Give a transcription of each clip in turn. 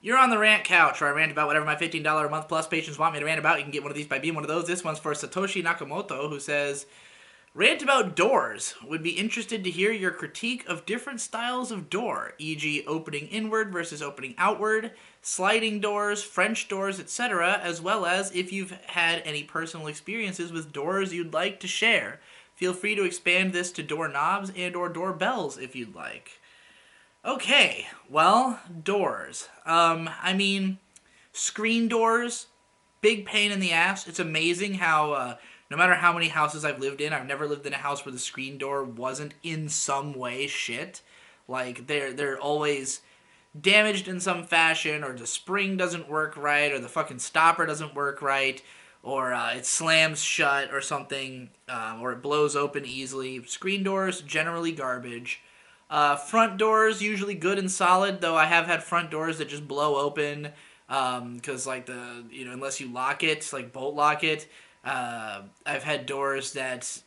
You're on the rant couch, where I rant about whatever my $15 a month plus patrons want me to rant about. You can get one of these by being one of those. This one's for Satoshi Nakamoto, who says, rant about doors. Would be interested to hear your critique of different styles of door, e.g. opening inward versus opening outward, sliding doors, French doors, etc., as well as if you've had any personal experiences with doors you'd like to share. Feel free to expand this to doorknobs and or doorbells if you'd like. Okay, well, doors. I mean, screen doors, big pain in the ass. It's amazing how, no matter how many houses I've lived in, I've never lived in a house where the screen door wasn't in some way shit. Like, they're always damaged in some fashion, or the spring doesn't work right, or the fucking stopper doesn't work right, or it slams shut or something, or it blows open easily. Screen doors, generally garbage. Front doors, usually good and solid, though I have had front doors that just blow open, because, like, unless you lock it, like, bolt lock it. I've had doors that,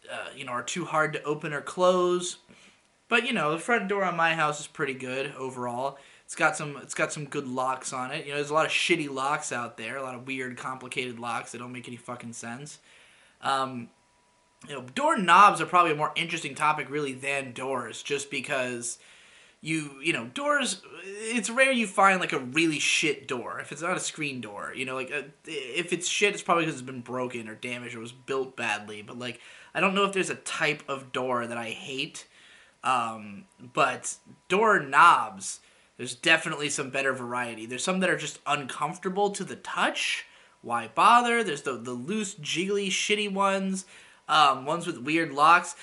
are too hard to open or close. But, the front door on my house is pretty good overall. It's got some good locks on it. There's a lot of shitty locks out there, a lot of weird, complicated locks that don't make any fucking sense. Um, Door knobs are probably a more interesting topic, really, than doors, just because doors, it's rare you find, like, a really shit door, if it's not a screen door, if it's shit, it's probably because it's been broken or damaged or was built badly, but, like, I don't know if there's a type of door that I hate, but door knobs, there's definitely some better variety. There's some that are just uncomfortable to the touch. Why bother? There's the loose, jiggly, shitty ones. Ones with weird locks.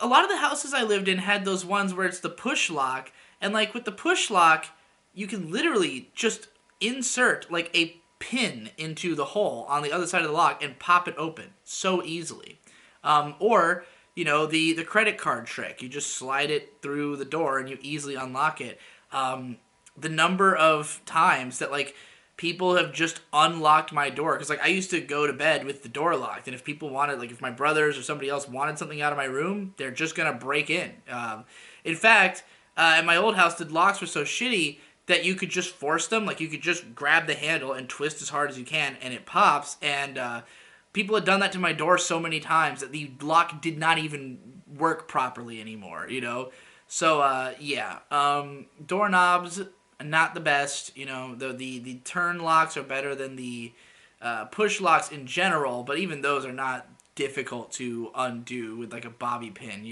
A lot of the houses I lived in had those ones where it's the push lock. And, like, with the push lock, you can literally just insert, like, a pin into the hole on the other side of the lock and pop it open so easily. Or, the credit card trick. You just slide it through the door and you easily unlock it. The number of times that, like, people have just unlocked my door, because, like, I used to go to bed with the door locked, and if people wanted, like, if my brothers or somebody else wanted something out of my room, they're just gonna break in. In fact, at my old house, the locks were so shitty that you could just force them, like, you could just grab the handle and twist as hard as you can, and it pops, and people had done that to my door so many times that the lock did not even work properly anymore, So, yeah, doorknobs, not the best. The turn locks are better than the push locks in general, but even those are not difficult to undo with, like, a bobby pin.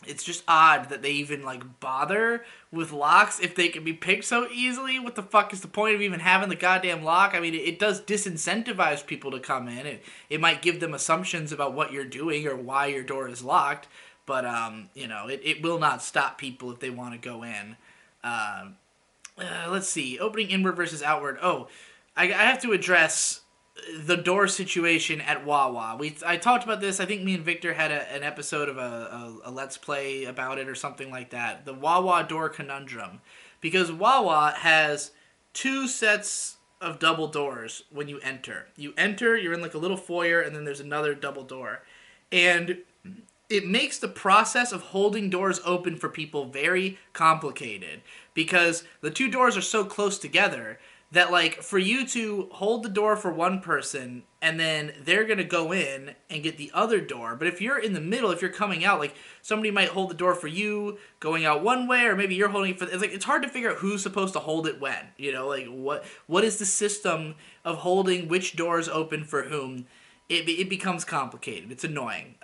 It's just odd that they even, like, bother with locks if they can be picked so easily. What the fuck is the point of even having the goddamn lock? I mean, it does disincentivize people to come in. It might give them assumptions about what you're doing or why your door is locked, but it will not stop people if they want to go in. Let's see. Opening inward versus outward. Oh, I have to address the door situation at Wawa. I talked about this. I think me and Victor had an episode of a Let's Play about it or something like that. The Wawa door conundrum. Because Wawa has two sets of double doors when you enter. You enter, you're in, like, a little foyer, and then there's another double door. And it makes the process of holding doors open for people very complicated, because the two doors are so close together that, like, for you to hold the door for one person and then they're going to go in and get the other door, but if you're in the middle, if you're coming out, like, somebody might hold the door for you going out one way, or maybe you're holding it for, it's hard to figure out who's supposed to hold it when, like, what is the system of holding which doors open for whom. It becomes complicated. It's annoying.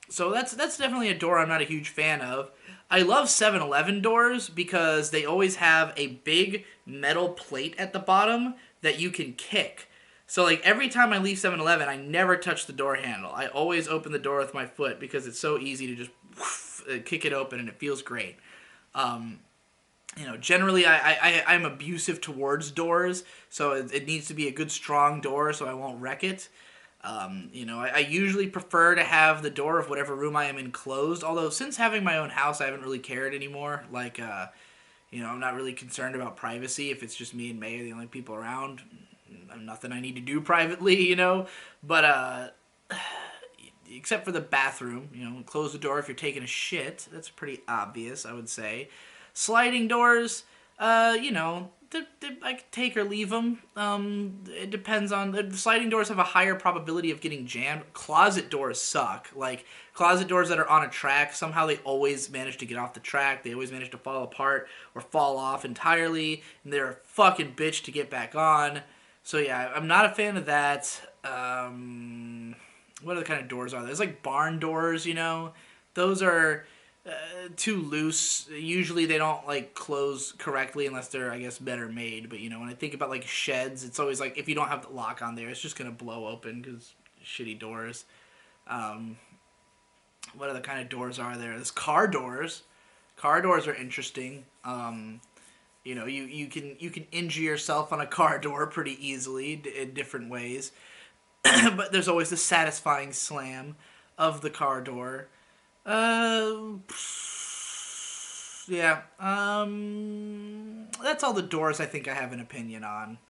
So that's definitely a door I'm not a huge fan of. I love 7-Eleven doors because they always have a big metal plate at the bottom that you can kick. So, like, every time I leave 7-Eleven, I never touch the door handle. I always open the door with my foot because it's so easy to just kick it open, and it feels great. Generally, I'm abusive towards doors, so it needs to be a good, strong door so I won't wreck it. I usually prefer to have the door of whatever room I am in closed, although since having my own house, I haven't really cared anymore. Like, I'm not really concerned about privacy. If it's just me and May are the only people around, nothing I need to do privately, But, except for the bathroom, close the door if you're taking a shit. That's pretty obvious, I would say. Sliding doors, You know, I could take or leave them. It depends on the sliding doors have a higher probability of getting jammed. Closet doors suck. Like closet doors that are on a track, somehow they always manage to get off the track. They always manage to fall apart or fall off entirely, and they're a fucking bitch to get back on. So yeah, I'm not a fan of that. What other kind of doors are there? There's like barn doors, you know. Those are too loose. Usually they don't like close correctly unless they're, I guess, better made. But you know, when I think about like sheds, it's always like if you don't have the lock on there, it's just gonna blow open because shitty doors. Um, what other kind of doors are there? There's car doors. Car doors are interesting. You know, you can injure yourself on a car door pretty easily in different ways. But there's always the satisfying slam of the car door. Uh, yeah. That's all the doors I think I have an opinion on.